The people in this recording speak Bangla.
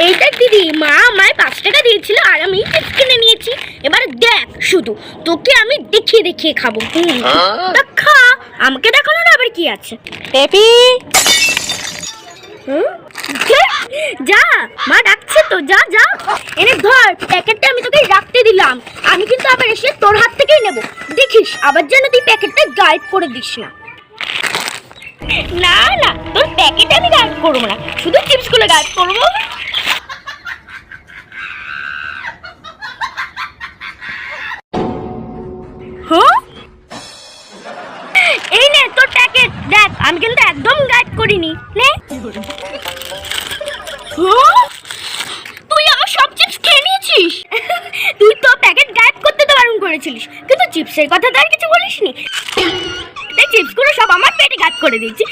এই দেখ দিদি, মা আমায় 5 টাকা দিয়েছিল আর আমি চিপস কিনে নিয়েছি। এবার দেখ শুধু, তোকে আমি দেখিয়ে দেখিয়ে খাবো। তা খা, আমাকে দেখানোর আবার কি আছে? টেপি, যা, মা ডাকছে তো, যা যা। এনে ধর প্যাকেটটা, আমি তোকে রাখতে দিলাম। আমি কিন্তু আবার এসে তোর হাত থেকেই নেব। দেখিস আবার যেন তুই প্যাকেটটা গায়েব করে দিস না। না না, তোর প্যাকেট আমি গায়েব করবো না, শুধু চিপসগুলো গায়েব করবো। হ্যাঁ, এই নে তোর প্যাকেট। দেখ আমি কিন্তু একদম গায়েব করিনি। নে। তুই আমার সব চিপস খেয়ে নিয়েছিস। তুই তো প্যাকেট গায়েব করতে তো বারণ করেছিলিস, কিন্তু চিপসের কথা তো আর কিছু বলিসনি। তাই চিপসগুলো সব আমার পেটে গায়েব করে দিয়েছি।